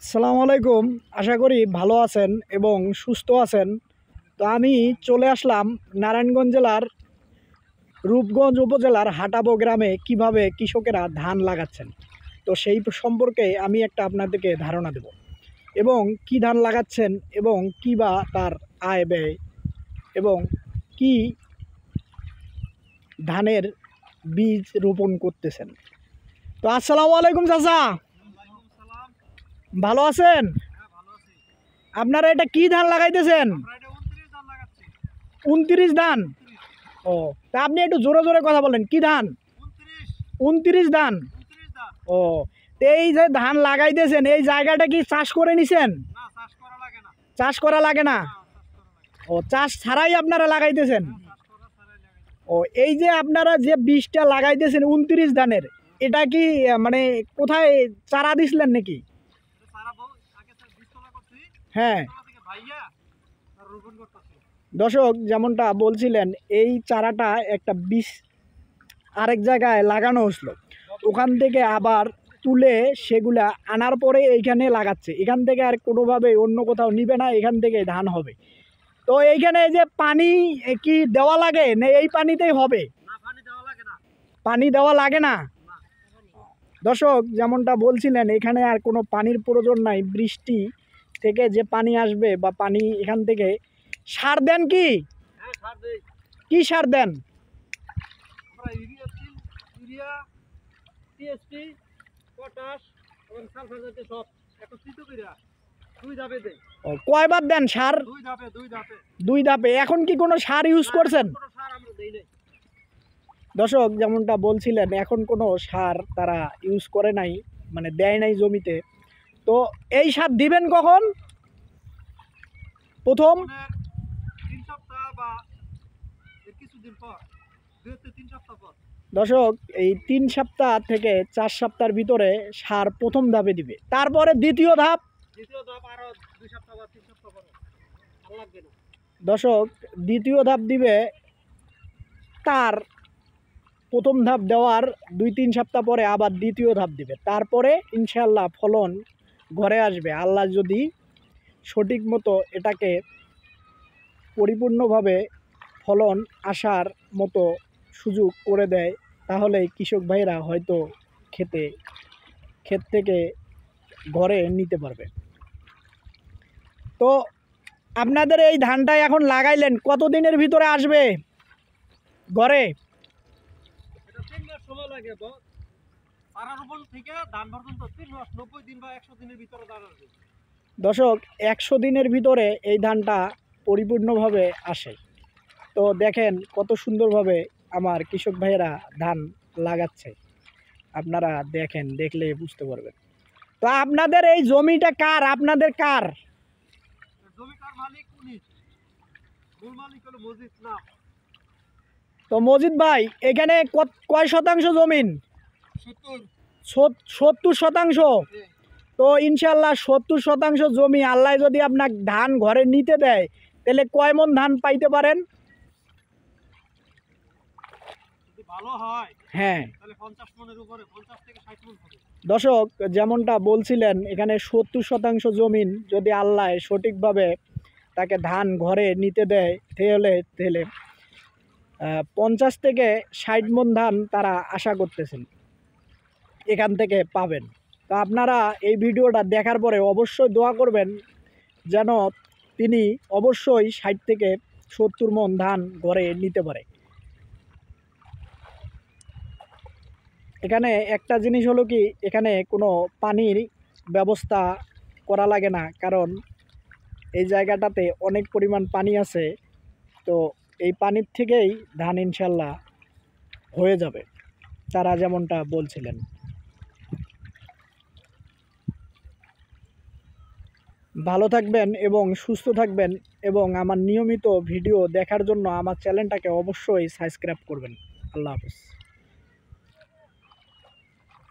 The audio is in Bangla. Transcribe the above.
আসসালামু আলাইকুম। আশা করি ভালো আছেন এবং সুস্থ আছেন। তো আমি চলে আসলাম নারায়ণগঞ্জ জেলার রূপগঞ্জ উপজেলার হাটাবো গ্রামে কিভাবে কৃষকেরা ধান লাগাচ্ছেন। তো সেই সম্পর্কে আমি একটা আপনাদেরকে ধারণা দেব এবং কি ধান লাগাচ্ছেন এবং কী বা তার আয় ব্যয় এবং কি ধানের বীজ রোপণ করতেছেন। তো আসসালামু আলাইকুম চাচা, ভালো আছেন? আপনারা এটা কি ধান লাগাইতেছেন? 29 ধান। ও, তা আপনি একটু জোরে জোরে কথা বলেন, কি ধান? 29 ধান। ও, তো এই যে ধান লাগাইতেছেন এই জায়গাটা কি চাষ করে নিছেন? চাষ করা লাগে না। ও, চাষ ছাড়াই আপনারা লাগাইতেছেন। ও, এই যে আপনারা যে বীজটা লাগাইতেছেন 29 ধানের, এটা কি মানে কোথায় চারা দিছিলেন নাকি? হ্যাঁ, দর্শক যেমনটা বলছিলেন, এই চারাটা একটা বীজ আরেক জায়গায় লাগানো হয়েছিল, ওখান থেকে আবার তুলে সেগুলা আনার পরে এইখানে লাগাচ্ছে। এখান থেকে আর কোনোভাবে অন্য কোথাও নিবে না, এখান থেকে ধান হবে। তো এইখানে যে পানি কি দেওয়া লাগে না এই পানিতেই হবে? পানি দেওয়া লাগে না। দর্শক যেমনটা বলছিলেন, এখানে আর কোনো পানির প্রয়োজন নাই, বৃষ্টি থেকে যে পানি আসবে বা পানি এখান থেকে। সার দেন কি? কি সার দেন? কয়বার দেন সার? দুই ধাপে। এখন কি কোনো সার ইউজ করছেন? দর্শক যেমনটা বলছিলেন, এখন কোনো সার তারা ইউজ করে নাই, মানে দেয় নাই জমিতে। তো এই সার দিবেন কখন? প্রথম দর্শক এই 3 সপ্তাহ থেকে 4 সপ্তাহের ভিতরে সার প্রথম ধাপে দিবে। তারপরে দ্বিতীয় ধাপ। দর্শক দ্বিতীয় ধাপ দিবে, তার প্রথম ধাপ দেওয়ার 2-3 সপ্তাহ পরে আবার দ্বিতীয় ধাপ দিবে। তারপরে ইনশাল্লাহ ফলন ঘরে আসবে। আল্লাহ যদি সঠিক মতো এটাকে পরিপূর্ণভাবে ফলন আসার মতো সুযোগ করে দেয়, তাহলে কৃষক ভাইরা হয়তো ক্ষেত থেকে ঘরে নিতে পারবে। তো আপনাদের এই ধানটা এখন লাগাইলেন, কতদিনের ভিতরে আসবে ঘরে? দর্শক 100 দিনের ভিতরে এই ধানটা পরিপূর্ণভাবে আসে। তো দেখেন কত সুন্দরভাবে আমার কৃষক ভাইয়েরা ধান লাগাচ্ছে, আপনারা দেখেন, দেখলে বুঝতে পারবেন। তো আপনাদের এই জমিটা কার? আপনাদের কার? তো মজিদ ভাই, এখানে কয় শতাংশ জমিন? 70 শতাংশ। তো ইনশাল্লাহ 70 শতাংশ জমি আল্লাহ যদি আপনার ধান ঘরে নিতে দেয়, তাহলে কয় মন ধান পাইতে পারেন? হ্যাঁ, দর্শক যেমনটা বলছিলেন, এখানে 70 শতাংশ জমিন যদি আল্লাহ সঠিকভাবে তাকে ধান ঘরে নিতে দেয়, তাহলে 50 থেকে 60 মন ধান তারা আশা করতেছেন এখান থেকে পাবেন। তো আপনারা এই ভিডিওটা দেখার পরে অবশ্যই দোয়া করবেন যেন তিনি অবশ্যই 60 থেকে 70 মন ধান ঘরে নিতে পারে। এখানে একটা জিনিস হলো কি, এখানে কোনো পানির ব্যবস্থা করা লাগে না, কারণ এই জায়গাটাতে অনেক পরিমাণ পানি আছে। তো এই পানির থেকেই ধান ইনশাল্লাহ হয়ে যাবে, তারা যেমনটা বলছিলেন। ভালো থাকবেন এবং সুস্থ থাকবেন এবং আমার নিয়মিত ভিডিও দেখার জন্য আমার চ্যানেলটাকে অবশ্যই সাবস্ক্রাইব করবেন। আল্লাহ হাফেজ।